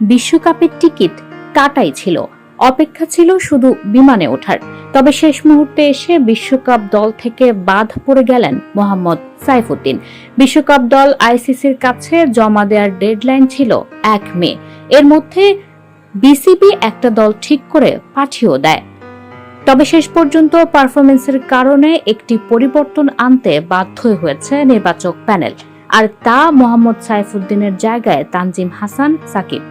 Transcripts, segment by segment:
বিশ্বকাপের টিকিট কাটাই ছিল, অপেক্ষা ছিল শুধু বিমানে ওঠার। তবে শেষ মুহূর্তে এসে বিশ্বকাপ দল থেকে বাদ পড়ে গেলেন মোহাম্মদ সাইফুদ্দিন। বিশ্বকাপ দল আইসিসির কাছে জমা দেওয়ার ডেডলাইন ছিল 1 মে। এর মধ্যে বিসিবি একটা দল ঠিক করে পাঠিয়েও দেয়। তবে শেষ পর্যন্ত পারফরমেন্সের কারণে একটি পরিবর্তন আনতে বাধ্য হয়েছে নির্বাচক প্যানেল, আর তা মোহাম্মদ সাইফুদ্দিনের জায়গায় তানজিম হাসান সাকিব।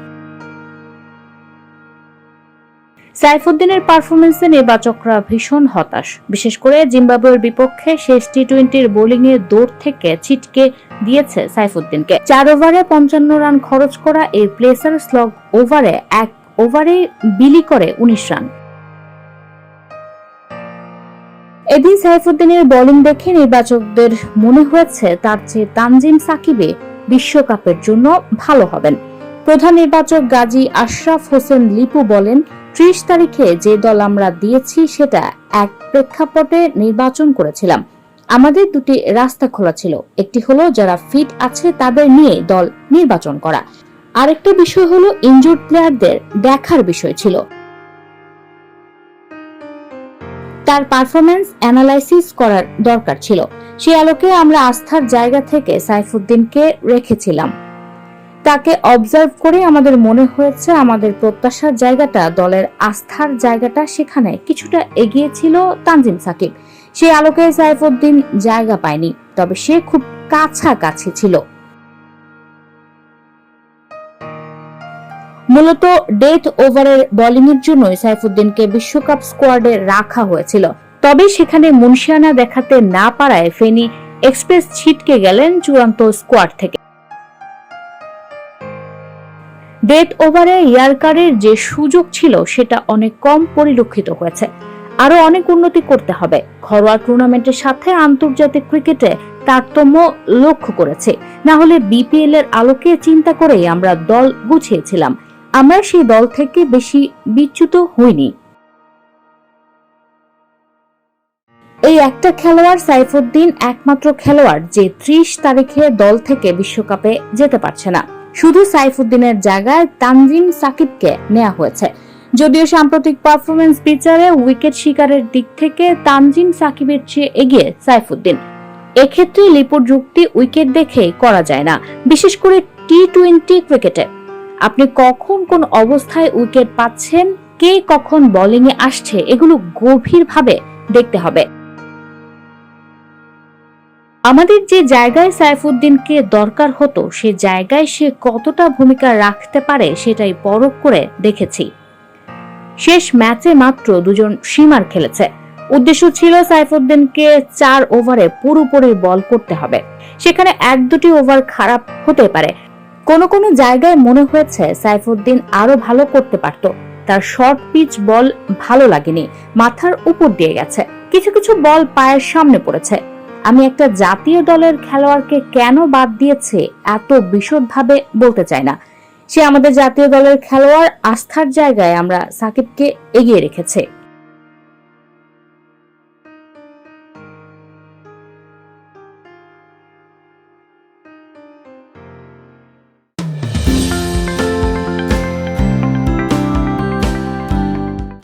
সাইফুদ্দিনের পারফরমেন্সে নির্বাচকরা ভীষণ হতাশ। বিশেষ করে জিম্বাবুয়ের বিপক্ষে শেষ টি-20 বোলিংয়ের দৌড় থেকে ছিটকে দিয়েছে সাইফুদ্দিনকে। 4 ওভারে 55 রান খরচ করা এই প্লেসার স্লগ ওভারে 1 ওভারে বিলি করে 19 রান। এদিন সাইফুদ্দিনের বোলিং দেখে নির্বাচকদের মনে হয়েছে তার চেয়ে তানজিম সাকিবে বিশ্বকাপের জন্য ভালো হবেন। প্রধান নির্বাচক গাজী আশরাফ হোসেন লিপু বলেন, 30 তারিখে যে দল আমরা দিয়েছি সেটা এক প্রেক্ষাপটে নির্বাচন করেছিলাম। আমাদের দুটি রাস্তা খোলা ছিল, একটি হলো যারা ফিট আছে তাদের নিয়ে দল নির্বাচন করা, আরেকটা বিষয় হলো ইনজুর্ড প্লেয়ারদের দেখার বিষয় ছিল। তার পারফরমেন্স অ্যানালাইসিস করার দরকার ছিল। সেই আলোকে আমরা আস্থার জায়গা থেকে সাইফুদ্দিনকে রেখেছিলাম। তাকে অবজার্ভ করে আমাদের মনে হয়েছে আমাদের প্রত্যাশার জায়গাটা, দলের আস্থার জায়গাটা, সেখানে কিছুটা এগিয়ে ছিল তানজিম সাকিব। সেই আলোকে সাইফুদ্দিন জায়গা পায়নি, তবে সে খুব কাছাকাছি ছিল। মূলত ডেথ ওভারের বোলিংয়ের জন্যই সাইফুদ্দিনকে বিশ্বকাপ স্কোয়াডে রাখা হয়েছিল। তবে সেখানে মুনশিয়ানা দেখাতে না পারায় ফেনী এক্সপ্রেস ছিটকে গেলেন চূড়ান্ত স্কোয়াড থেকে। ডেথ ওভারে ইয়ার্কারের যে সুযোগ ছিল সেটা অনেক কম পরিলক্ষিত হয়েছে। আরো অনেক উন্নতি করতে হবে। ঘরোয়া টুর্নামেন্টের সাথে আন্তর্জাতিক ক্রিকেটে তারতম্য লক্ষ্য করেছে। না হলে বিপিএল এর আলোকে চিন্তা করেই আমরা দল গুছিয়েছিলাম। আমরা সেই দল থেকে বেশি বিচ্যুত হইনি। এই একটা খেলোয়াড় সাইফুদ্দিন একমাত্র খেলোয়াড় যে 30 তারিখে দল থেকে বিশ্বকাপে যেতে পারছে না। শুধু সাইফুদ্দিনের জায়গায় তানজিম সাকিবকে নেওয়া হয়েছে। যদিও সাম্প্রতিক পারফরমেন্স বিচারে উইকেট শিকারের দিক থেকে তানজিম সাকিবের চেয়ে এগিয়ে সাইফুদ্দিন। এক্ষেত্রে লিপুর যুক্তি উইকেট দেখে করা যায় না। বিশেষ করে টি-20 ক্রিকেটে আপনি কখন কোন অবস্থায় উইকেট পাচ্ছেন, কে কখন বোলিং এ আসছে, এগুলো গভীরভাবে দেখতে হবে। আমাদের যে জায়গায় সাইফুদ্দিনকে দরকার হতো সে জায়গায় সে কতটা ভূমিকা রাখতে পারে সেটাই পরখ করে দেখেছি। শেষ ম্যাচে মাত্র 2 জন সীমার খেলেছে। উদ্দেশ্য ছিল সাইফুদ্দিনকে 4 ওভারে পুরোপুরি বল করতে হবে। সেখানে 1-2টি ওভার খারাপ হতে পারে। কোনো জায়গায় মনে হয়েছে সাইফুদ্দিন আরো ভালো করতে পারত। তার শর্ট পিচ বল ভালো লাগেনি, মাথার উপর দিয়ে গেছে। কিছু বল পায়ের সামনে পড়েছে। আমি একটা জাতীয় দলের খেলোয়াড়কে কেন বাদ দিয়েছে এত বিশদভাবে বলতে চাই না। সে আমাদের জাতীয় দলের খেলোয়াড়, আস্থার জায়গায় আমরা সাকিবকে এগিয়ে রেখেছে।